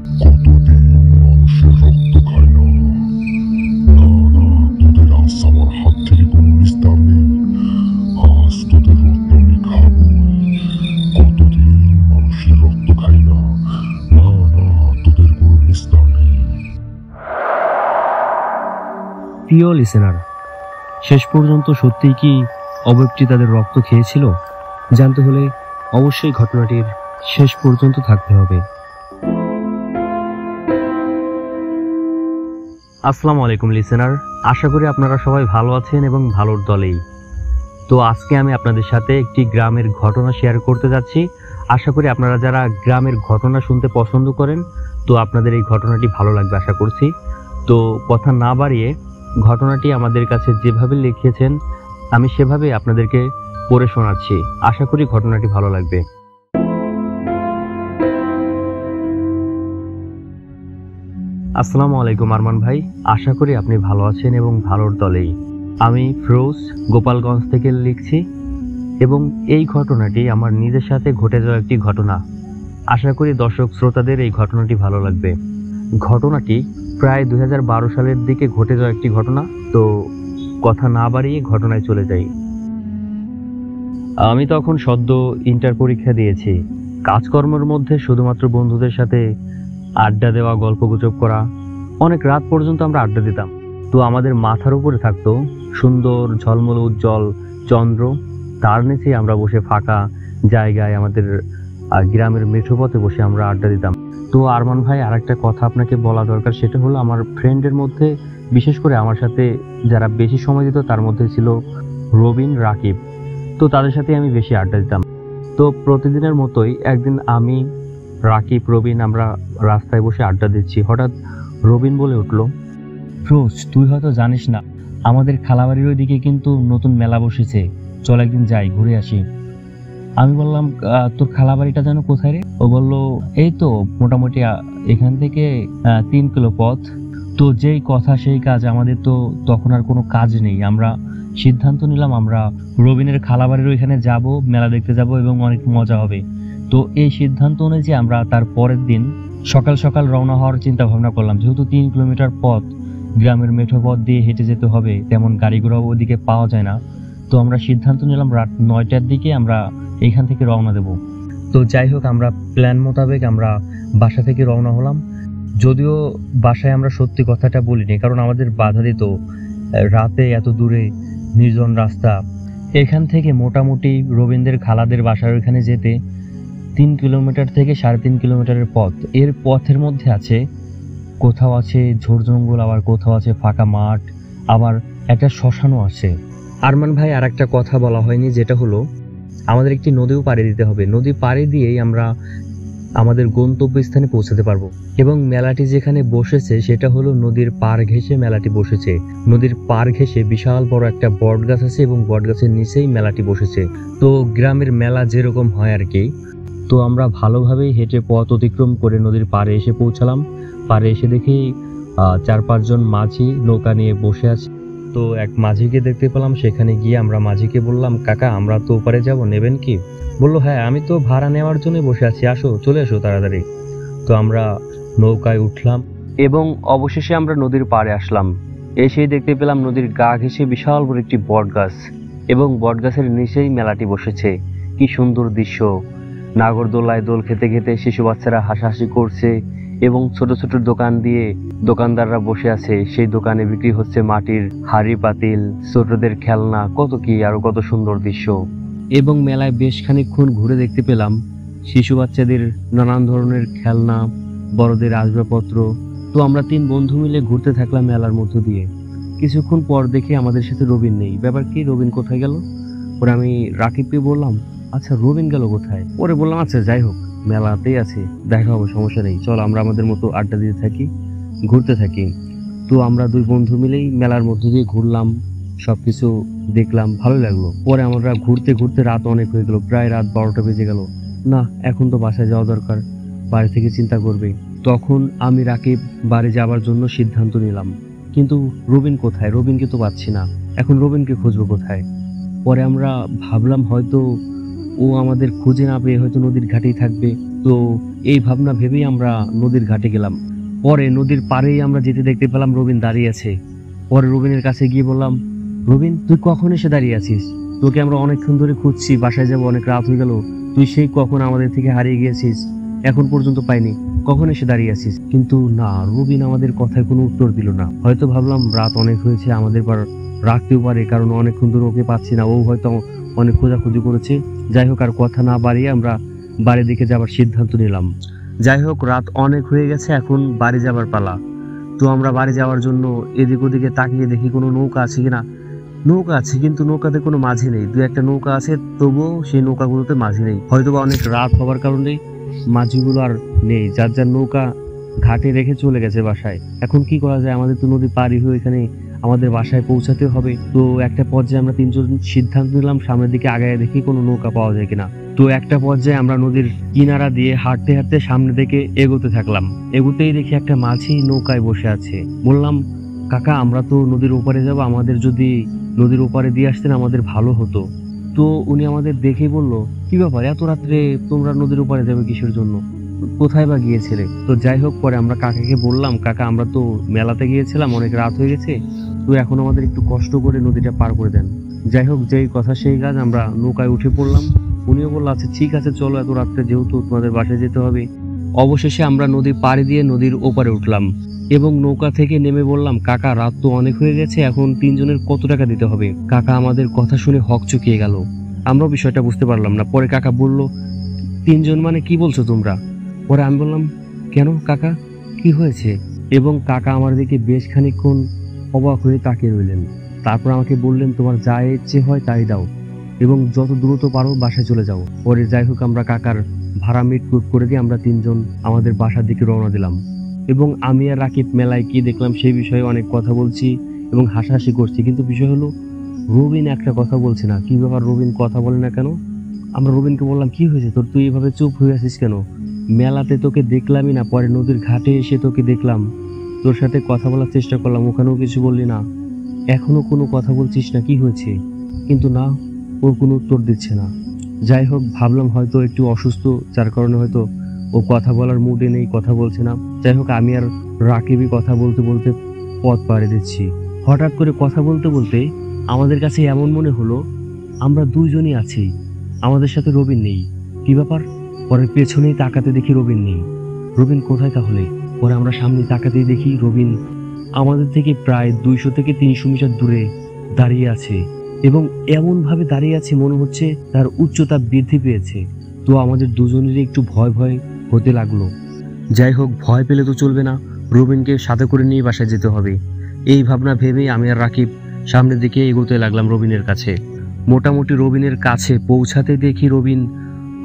কতদিন মানুষের রক্ত খায় না। না না, তোদের আজ আমার হাত থেকে কোনো নিস্তার নেই। আজ তোদের রক্ত আমি খাবই। কতদিন মানুষের রক্ত খাই না। না না, তোদের কোনো নিস্তার নেই। প্রিয় লিসেনার, শেষ পর্যন্ত সত্যিই কি অবয়বটি তাদের রক্ত খেয়েছিল? জানতে হলে অবশ্যই ঘটনাটির শেষ পর্যন্ত থাকতে হবে। আসসালামু আলাইকুম লিসেনার, আশা করি আপনারা সবাই ভালো আছেন এবং ভালোর দলেই। তো আজকে আমি আপনাদের সাথে একটি গ্রামের ঘটনা শেয়ার করতে যাচ্ছি। আশা করি আপনারা যারা গ্রামের ঘটনা শুনতে পছন্দ করেন, তো আপনাদের এই ঘটনাটি ভালো লাগবে আশা করছি। তো কথা না বাড়িয়ে ঘটনাটি আমাদের কাছে যেভাবে লিখিয়েছেন আমি সেভাবে আপনাদেরকে পড়ে শোনাচ্ছি। আশা করি ঘটনাটি ভালো লাগবে। আসসালামু আলাইকুম আরমান ভাই, আশা করি আপনি ভালো আছেন এবং ভালোর দলেই। আমি ফিরোজ গোপালগঞ্জ থেকে লিখছি এবং এই ঘটনাটি আমার নিজের সাথে ঘটে যাওয়া একটি ঘটনা। আশা করি দর্শক শ্রোতাদের এই ঘটনাটি ভালো লাগবে। ঘটনাটি প্রায় 2012 সালের দিকে ঘটে যাওয়া একটি ঘটনা। তো কথা না বাড়িয়ে ঘটনায় চলে যাই। আমি তখন সদ্য ইন্টার পরীক্ষা দিয়েছি। কাজকর্মের মধ্যে শুধুমাত্র বন্ধুদের সাথে আড্ডা দেওয়া, গল্পগুজব করা, অনেক রাত পর্যন্ত আমরা আড্ডা দিতাম। তো আমাদের মাথার উপরে থাকতো সুন্দর ঝলমল উজ্জ্বল চন্দ্র, তার নিচে আমরা বসে ফাঁকা জায়গায় আমাদের গ্রামের মেঠোপথে বসে আমরা আড্ডা দিতাম। তো আরমান ভাই, আর একটা কথা আপনাকে বলা দরকার, সেটা হলো আমার ফ্রেন্ডের মধ্যে বিশেষ করে আমার সাথে যারা বেশি সময় দিত তার মধ্যে ছিল রবিন, রাকিব। তো তাদের সাথে আমি বেশি আড্ডা দিতাম। তো প্রতিদিনের মতোই একদিন আমি, রাকিব, রবিন আমরা রাস্তায় বসে আড্ডা দিচ্ছি। হঠাৎ রবিন বলে উঠলো, ফিরোজ তুই হয়তো জানিস না, আমাদের খালাবাড়ির ওইদিকে কিন্তু নতুন মেলা বসেছে, চল একদিন যাই, ঘুরে আসি। আমি বললাম, তোর খালাবাড়িটা যেন কোথায় রে? ও বলল, এই তো মোটামুটি এখান থেকে 3 কিলো পথ। তো যেই কথা সেই কাজ, আমাদের তো তখন আর কোনো কাজ নেই। আমরা সিদ্ধান্ত নিলাম আমরা রবিনের খালাবাড়ির ওইখানে যাব, মেলা দেখতে যাব এবং অনেক মজা হবে। তো এই সিদ্ধান্ত অনুযায়ী আমরা তার পরের দিন সকাল সকাল রওনা হওয়ার চিন্তা ভাবনা করলাম। যেহেতু 3 কিলোমিটার পথ, গ্রামের মেঠো পথ দিয়ে হেঁটে যেতে হবে, তেমন গাড়ি ঘোড়া ওদিকে পাওয়া যায় না। তো আমরা সিদ্ধান্ত নিলাম রাত 9টার দিকে আমরা এইখান থেকে রওনা দেব। তো যাই হোক, আমরা প্ল্যান মোতাবেক আমরা বাসা থেকে রওনা হলাম। যদিও বাসায় আমরা সত্যি কথাটা বলিনি, কারণ আমাদের বাধা দিত রাতে এত দূরে নির্জন রাস্তা। এখান থেকে মোটামুটি রবীন্দ্রের খালাদের বাসার ওইখানে যেতে 3 কিলোমিটার থেকে 3.5 কিলোমিটারের পথ। এর পথের মধ্যে আছে, কোথাও আছে ঝোড় জঙ্গল, আবার কোথাও আছে ফাঁকা মাঠ, আবার একটা শ্মশানও আছে। আরমান ভাই, আর একটা কথা বলা হয়নি, যেটা হলো আমাদের একটি নদীও পাড়ি দিতে হবে। নদী পাড়ি দিয়েই আমরা আমাদের গন্তব্যস্থানে পৌঁছাতে পারবো। এবং মেলাটি যেখানে বসেছে সেটা হলো নদীর পাড় ঘেঁষে মেলাটি বসেছে। নদীর পাড় ঘেঁষে বিশাল বড় একটা বট গাছ আছে এবং বট গাছের নিচেই মেলাটি বসেছে। তো গ্রামের মেলা যেরকম হয় আর কি। তো আমরা ভালোভাবেই হেঁটে পথ অতিক্রম করে নদীর পাড়ে এসে পৌঁছালাম। পাড়ে এসে দেখি 4-5 জন মাঝি নৌকা নিয়ে বসে আছে। তো এক মাঝিকে দেখতে পেলাম। সেখানে গিয়ে আমরা মাঝিকে বললাম, কাকা আমরা তো ওপারে যাব, নেবেন কি? বললো, হ্যাঁ আমি তো ভাড়া নেওয়ার জন্য বসে আছি, আসো, চলে আসো তাড়াতাড়ি। তো আমরা নৌকায় উঠলাম এবং অবশেষে আমরা নদীর পাড়ে আসলাম। এসেই দেখতে পেলাম নদীর গা ঘেঁষে বিশাল বড় একটি বট গাছ এবং বট গাছের নিচেই মেলাটি বসেছে। কি সুন্দর দৃশ্য! নাগরদোলায় দোল খেতে খেতে শিশু বাচ্চারা হাসাহাসি করছে এবং ছোট ছোট দোকান দিয়ে দোকানদাররা বসে আছে। সেই দোকানে বিক্রি হচ্ছে মাটির হাঁড়ি পাতিল, ছোটদের খেলনা, কত কি আরো কত সুন্দর দৃশ্য। এবং মেলায় বেশ খানিকক্ষণ ঘুরে দেখতে পেলাম শিশু বাচ্চাদের নানান ধরনের খেলনা, বড়দের আসবাবপত্র। তো আমরা 3 বন্ধু মিলে ঘুরতে থাকলাম মেলার মধ্য দিয়ে। কিছুক্ষণ পর দেখে আমাদের সাথে রবিন নেই। ব্যাপার কি, রবিন কোথায় গেল? পরে আমি রাকিবকে বললাম, আচ্ছা রবিন গেল কোথায়? পরে বললাম, আচ্ছা যাই হোক, মেলাতেই আছে, দেখা হবে, সমস্যা নেই, চল আমরা আমাদের মতো আড্ডা দিতে থাকি, ঘুরতে থাকি। তো আমরা 2 বন্ধু মিলেই মেলার মধ্য দিয়ে ঘুরলাম, সবকিছু দেখলাম, ভালো লাগলো। পরে আমরা ঘুরতে ঘুরতে রাত অনেক হয়ে গেল, প্রায় রাত 12টা বেজে গেল। না, এখন তো বাসায় যাওয়া দরকার, বাড়ি থেকে চিন্তা করবে। তখন আমি রাকিব বাড়ি যাবার জন্য সিদ্ধান্ত নিলাম। কিন্তু রবিন কোথায়? রবিনকে তো পাচ্ছি না। এখন রবিনকে খুঁজবো কোথায়? পরে আমরা ভাবলাম হয়তো ও আমাদের খুঁজে না পেয়ে হয়তো নদীর ঘাটেই থাকবে। তো এই ভাবনা ভেবেই আমরা নদীর ঘাটে গেলাম। পরে নদীর পাড়েই আমরা যেতে দেখতে পেলাম রবিন দাঁড়িয়ে আছে। পরে রবিনের কাছে গিয়ে বললাম, রবিন তুই কখন এসে দাঁড়িয়ে আছিস? তোকে আমরা অনেকক্ষণ ধরে খুঁজছি, বাসায় যাবো, অনেক রাত হয়ে গেল, তুই সেই কখন আমাদের থেকে হারিয়ে গিয়েছিস, এখন পর্যন্ত পাইনি, কখন এসে দাঁড়িয়ে আছিস? কিন্তু না, রবিন আমাদের কথায় কোনো উত্তর দিল না। হয়তো ভাবলাম রাত অনেক হয়েছে, আমাদের পর রাখতেও পারে, কারণ অনেকক্ষণ ধরে ওকে পাচ্ছি না, ও হয়তো অনেক খোঁজাখুঁজি করেছে। যাই হোক, আর কথা না বাড়িয়ে আমরা বাড়ির দিকে যাবার সিদ্ধান্ত নিলাম। যাই হোক, রাত অনেক হয়ে গেছে, এখন বাড়ি যাবার পালা। তো আমরা বাড়ি যাওয়ার জন্য এদিক ওদিকে তাকিয়ে দেখি কোনো নৌকা আছে কিনা। নৌকা আছে, কিন্তু নৌকাতে কোনো মাঝি নেই। দু একটা নৌকা আছে, তবুও সেই নৌকাগুলোতে মাঝি নেই। হয়তোবা অনেক রাত হওয়ার কারণে মাঝিগুলো আর নেই, যার যার নৌকা ঘাটে রেখে চলে গেছে বাসায়। এখন কি করা যায়? আমাদের তো নদী পাড়ি হয়ে এখানে আমাদের বাসায় পৌঁছাতে হবে। তো একটা পর্যায়ে আমরা তিনজন সিদ্ধান্ত নিলাম সামনের দিকে আগায় দেখি কোনো নৌকা পাওয়া যায় কিনা। তো একটা পর্যায়ে আমরা নদীর কিনারা দিয়ে হাঁটতে হাঁটতে সামনের দিকে এগোতে থাকলাম। এগোতেই দেখি একটা মাঝি নৌকায় বসে আছে। বললাম, কাকা আমরা তো নদীর ওপারে যাব, আমাদের যদি নদীর ওপারে দিয়ে আসতেন আমাদের ভালো হতো। তো উনি আমাদের দেখেই বলল, কি ব্যাপার, এত রাত্রে তোমরা নদীর ওপারে যাবে কিসের জন্য, কোথায় বা গিয়েছিলে? তো যাই হোক, পরে আমরা কাকাকে বললাম, কাকা আমরা তো মেলাতে গিয়েছিলাম, অনেক রাত হয়ে গেছে, তো এখন আমাদের একটু কষ্ট করে নদীটা পার করে দেন। যাই হোক, যেই কথা সেই কাজ, আমরা নৌকায় উঠে পড়লাম। উনিও বললো, আচ্ছা ঠিক আছে চলো, এত রাত্রে যেহেতু তোমাদের বাসায় যেতে হবে। অবশেষে আমরা নদী পাড়ি দিয়ে নদীর ওপারে উঠলাম এবং নৌকা থেকে নেমে বললাম, কাকা রাত তো অনেক হয়ে গেছে, এখন তিনজনের কত টাকা দিতে হবে? কাকা আমাদের কথা শুনে হক চুকিয়ে গেল। আমরাও বিষয়টা বুঝতে পারলাম না। পরে কাকা বলল, তিনজন মানে কি বলছো তোমরা? পরে আমি বললাম, কেন কাকা, কি হয়েছে? এবং কাকা আমার দিকে বেশ খানিকক্ষণ অবাক হয়ে তাকিয়ে রইলেন। তারপর আমাকে বললেন, তোমার যা ইচ্ছে হয় তাই দাও এবং যত দ্রুত পারো বাসায় চলে যাও। পরে যাই হোক, আমরা কাকার ভাড়া মিটকুট করে দিয়ে আমরা তিনজন আমাদের বাসার দিকে রওনা দিলাম। এবং আমি আর রাকিব মেলায় কি দেখলাম সেই বিষয়ে অনেক কথা বলছি এবং হাসাহাসি করছি। কিন্তু বিষয় হলো, রবিন একটা কথা বলছে না। কি ব্যাপার, রবিন কথা বলে না কেন? আমরা রবিনকে বললাম, কি হয়েছে তোর, তুই এভাবে চুপ হয়ে আছিস কেন? মেলাতে তোকে দেখলামই না, পরে নদীর ঘাটে এসে তোকে দেখলাম, তোর সাথে কথা বলার চেষ্টা করলাম, ওখানেও কিছু বললি না, এখনো কোনো কথা বলছিস না, কি হয়েছে? কিন্তু না, ওর কোনো উত্তর দিচ্ছে না। যাই হোক, ভাবলাম হয়তো একটু অসুস্থ, যার কারণে হয়তো ও কথা বলার মুডে নেই, কথা বলছে না। যাই হোক, আমি আর রাকিবই কথা বলতে বলতে পথ পাড়ি দিচ্ছি। হঠাৎ করে কথা বলতে বলতে আমাদের কাছে এমন মনে হলো আমরা দুইজনই আছি, আমাদের সাথে রবিন নেই। কি ব্যাপার? পরে পেছনেই তাকাতে দেখি রবিন নেই। রবিন কোথায় তাহলে? পরে আমরা সামনে তাকাতেই দেখি রবিন আমাদের থেকে প্রায় 200 থেকে 300 মিটার দূরে দাঁড়িয়ে আছে এবং এমন ভাবে দাঁড়িয়ে আছে মনে হচ্ছে তার উচ্চতা বৃদ্ধি পেয়েছে। তো আমাদের দুজনেরই একটু ভয় ভয় হতে লাগলো। যাই হোক, ভয় পেলে তো চলবে না, রবিনকে সাথে করে নিয়ে বাসায় যেতে হবে। এই ভাবনা ভেবেই আমি আর রাকিব সামনের দিকে এগোতে লাগলাম রবিনের কাছে। মোটামুটি রবিনের কাছে পৌঁছাতে দেখি রবিন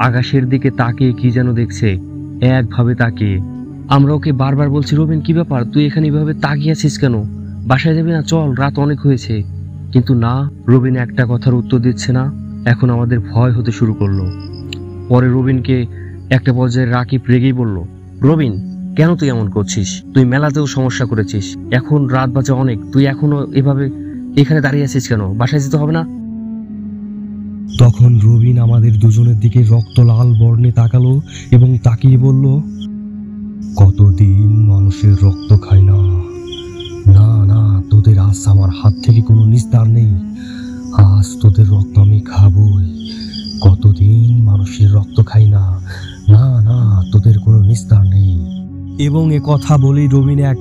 আকাশের দিকে তাকিয়ে কি যেন দেখছে, একভাবে তাকিয়ে। আমরা ওকে বারবার বলছি, রবিন কি ব্যাপার, তুই এখানে এভাবে তাকিয়ে আছিস কেন, বাসায় যাবি না, চল, রাত অনেক হয়েছে। কিন্তু না, রবিন একটা কথার উত্তর দিচ্ছে না। এখন আমাদের ভয় হতে শুরু করলো। পরে রবিনকে একটা পর্যায়ে রাকিব রেগেই বলল, রবিন কেন তুই এমন করছিস? তুই মেলাতেও সমস্যা করেছিস, এখন রাত বাজে অনেক, তুই এখনো এভাবে এখানে দাঁড়িয়ে আছিস কেন, বাসায় যেতে হবে না? তখন রবিন আমাদের দুজনের দিকে রক্ত লাল বর্ণে তাকালো এবং তাকিয়ে বলল, কতদিন মানুষের রক্ত খাই না, না না, তোদের আজ আমার হাত থেকে কোনো নিস্তার নেই, আজ তোদের রক্ত আমি খাবই। কতদিন মানুষের রক্ত খাই না, না না, তোদের কোনো নিস্তার নেই। এবং এ কথা বলেই রবিন এক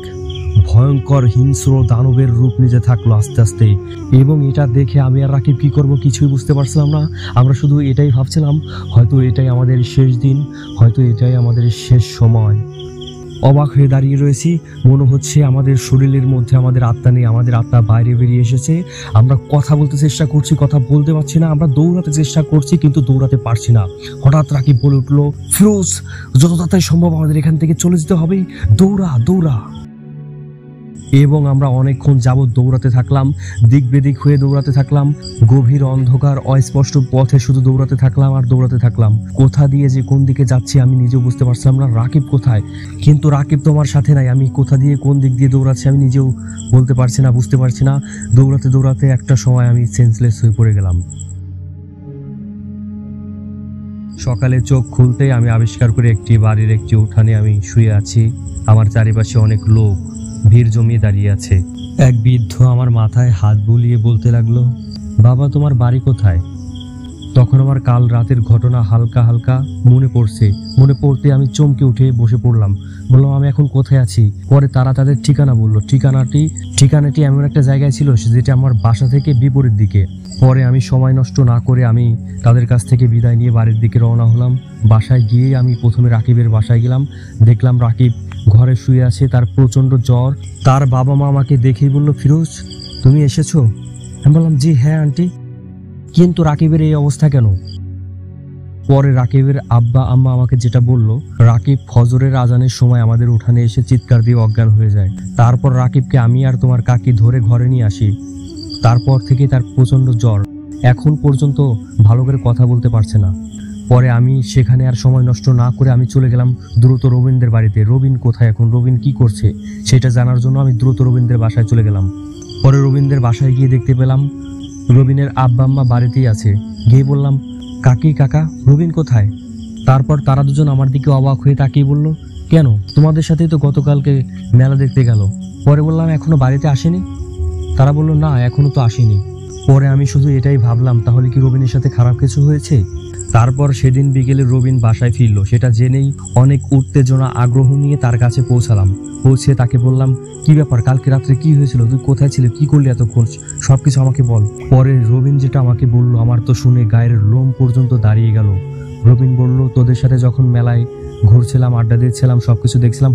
ভয়ঙ্কর হিংস্র দানবের রূপ নিতে থাকলো আস্তে আস্তে। এবং এটা দেখে আমি আর রাকিব কি করব কিছুই বুঝতে পারছিলাম না। আমরা শুধু এটাই ভাবছিলাম, হয়তো এটাই আমাদের শেষ দিন, হয়তো এটাই আমাদের শেষ সময়। অবাক হয়ে দাঁড়িয়ে রয়েছি, মনে হচ্ছে আমাদের শরীরের মধ্যে আমাদের আত্মা নেই, আমাদের আত্মা বাইরে বেরিয়ে এসেছে। আমরা কথা বলতে চেষ্টা করছি, কথা বলতে পারছি না, আমরা দৌড়াতে চেষ্টা করছি কিন্তু দৌড়াতে পারছি না। হঠাৎ রাকিব বলে উঠলো, ফিরোজ যত তাড়াতাড়ি সম্ভব আমাদের এখান থেকে চলে যেতে হবে, দৌড়া দৌড়া। এবং আমরা অনেকক্ষণ যাবৎ দৌড়াতে থাকলাম, দিক বেদিক হয়ে দৌড়াতে থাকলাম, গভীর অন্ধকার অস্পষ্ট পথে শুধু দৌড়াতে থাকলাম আর দৌড়াতে থাকলাম। কোথা দিয়ে যে কোন দিকে যাচ্ছি আমি নিজেও বুঝতে পারছিলাম না। রাকিব কোথায়? কিন্তু রাকিব তো আমার সাথে নাই, আমি কোথা দিয়ে কোন দিক দিয়ে দৌড়াচ্ছি আমি নিজেও বলতে পারছি না, বুঝতে পারছি না। দৌড়াতে দৌড়াতে একটা সময় আমি সেন্সলেস হয়ে পড়ে গেলাম। সকালে চোখ খুলতেই আমি আবিষ্কার করি একটি বাড়ির একটি উঠানে আমি শুয়ে আছি। আমার চারিপাশে অনেক লোক ভিড় জমিয়ে দাঁড়িয়ে আছে। এক বৃদ্ধ আমার মাথায় হাত বুলিয়ে বলতে লাগলো, বাবা তোমার বাড়ি কোথায়? তখন আমার কাল রাতের ঘটনা হালকা হালকা মনে পড়তে আমি চমকে উঠে বসে পড়লাম। বললাম আমি এখন কোথায় আছি? পরে তারা তাদের ঠিকানা বললো। ঠিকানাটি এমন একটা জায়গায় ছিল যেটা আমার বাসা থেকে বিপরীত দিকে। পরে আমি সময় নষ্ট না করে আমি তাদের কাছ থেকে বিদায় নিয়ে বাড়ির দিকে রওনা হলাম। বাসায় গিয়ে আমি প্রথমে রাকিবের বাসায় গেলাম। দেখলাম রাকিব ঘরে শুয়ে আছে, তার প্রচণ্ড জ্বর। তার বাবা মা আমাকে দেখেই বলল, ফিরোজ তুমি এসেছো? আমি বললাম জি হ্যাঁ আন্টি। কিন্তু রাকিবের এই অবস্থা কেন? পরে রাকিবের আব্বা আম্মা আমাকে যেটা বলল, রাকিব ফজরের আজানের সময় আমাদের উঠানে এসে চিৎকার দিয়ে অজ্ঞান হয়ে যায়। তারপর রাকিবকে আমি আর তোমার কাকি ধরে ঘরে নিয়ে আসি। তারপর থেকে তার প্রচণ্ড জ্বর, এখন পর্যন্ত ভালো করে কথা বলতে পারছে না। পরে আমি সেখানে আর সময় নষ্ট না করে আমি চলে গেলাম দ্রুত রবিনদের বাড়িতে। রবিন কোথায় এখন, রবিন কি করছে সেটা জানার জন্য আমি দ্রুত রবিনদের বাসায় চলে গেলাম। পরে রবিনদের বাসায় গিয়ে দেখতে পেলাম রবিনের আব্বা আম্মা বাড়িতেই আছে। গিয়ে বললাম, কাকি কাকা রবিন কোথায়? তারপর তারা দুজন আমার দিকে অবাক হয়ে তাকিয়ে বলল, কেন তোমাদের সাথেই তো গতকালকে মেলা দেখতে গেল। পরে বললাম এখনো বাড়িতে আসেনি? তারা বলল না এখনো তো আসেনি। পরে আমি শুধু এটাই ভাবলাম, তাহলে কি রবিনের সাথে খারাপ কিছু হয়েছে? তারপর সেদিন বিকেলে রবিন বাসায় ফিরল। সেটা জেনেই অনেক উত্তেজনা আগ্রহ নিয়ে তার কাছে পৌঁছে তাকে বললাম, কি ব্যাপার, কালকে রাত্রে কি হয়েছিল, তুই কোথায় ছিলি, কি করলি এতক্ষণ, সবকিছু আমাকে বল। পরে রবিন যেটা আমাকে বলল আমার তো শুনে গায়ের লোম পর্যন্ত দাঁড়িয়ে গেল। রবিন বলল, তোদের সাথে যখন মেলায় ঘুরছিলাম, আড্ডা দিচ্ছিলাম, সবকিছু দেখছিলাম,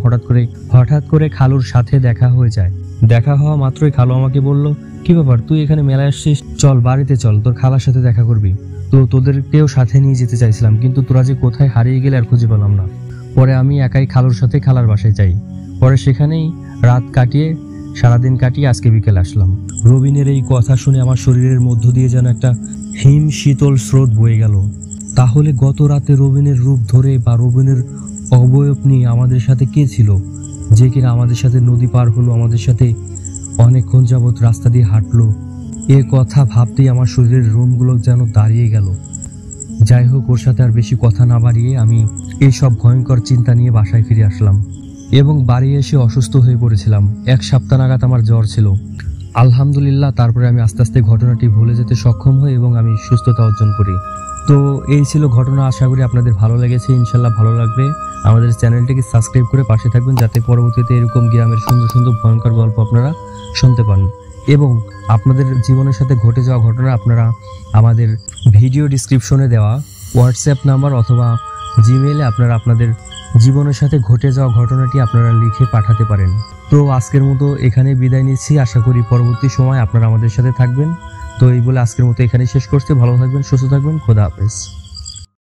হঠাৎ করে খালুর সাথে দেখা হয়ে যায়। দেখা হওয়া মাত্রই খালু আমাকে বলল, কি ব্যাপার তুই এখানে মেলায় আসছিস, চল বাড়িতে চল, তোর খালার সাথে দেখা করবি। তো তোদেরকেও সাথে নিয়ে যেতে চাইছিলাম, কিন্তু তোরা যে কোথায় হারিয়ে গেলে আর খুঁজে পেলাম না। পরে আমি একাই খালুর সাথে খালার বাসায় যাই। পরে সেখানেই সারাদিন কাটিয়ে আজকে বিকেল আসলাম। রবিনের এই কথা শুনে আমার শরীরের মধ্য দিয়ে যেন একটা হিম শীতল স্রোত বয়ে গেল। তাহলে গত রাতে রবিনের রূপ ধরে বা রবিনের অবয়ব নিয়ে আমাদের সাথে কে ছিল, যে কিনা আমাদের সাথে নদী পার হলো, আমাদের সাথে অনেকক্ষণ যাবৎ রাস্তা দিয়ে হাঁটলো? এ কথা ভাবতেই আমার শরীরের রোমগুলো যেন দাঁড়িয়ে গেল। যাই হোক, ওর সাথে আর বেশি কথা না বাড়িয়ে আমি এইসব ভয়ঙ্কর চিন্তা নিয়ে বাসায় ফিরে আসলাম এবং বাড়ি এসে অসুস্থ হয়ে পড়েছিলাম। 1 সপ্তাহ নাগাদ আমার জ্বর ছিল। আলহামদুলিল্লাহ তারপরে আমি আস্তে আস্তে ঘটনাটি ভুলে যেতে সক্ষম হই এবং আমি সুস্থতা অর্জন করি। তো এই ছিল ঘটনা। আশা করি আপনাদের ভালো লেগেছে, ইনশাল্লাহ ভালো লাগবে। আমাদের চ্যানেলটিকে সাবস্ক্রাইব করে পাশে থাকবেন, যাতে পরবর্তীতে এরকম গ্রামের সুন্দর সুন্দর ভয়ঙ্কর গল্প আপনারা শুনতে পান। এবং আপনাদের জীবনের সাথে ঘটে যাওয়া ঘটনা আপনারা আমাদের ভিডিও ডিসক্রিপশনে দেওয়া হোয়াটসঅ্যাপ নাম্বার অথবা জিমেইলে আপনারা আপনাদের জীবনের সাথে ঘটে যাওয়া ঘটনাটি আপনারা লিখে পাঠাতে পারেন। তো আজকের মতো এখানে বিদায় নিচ্ছি। আশা করি পরবর্তী সময় আপনারা আমাদের সাথে থাকবেন। তো এই বলে আজকের মতো এখানে শেষ করছি। ভালো থাকবেন, সুস্থ থাকবেন, খোদা হাফেজ।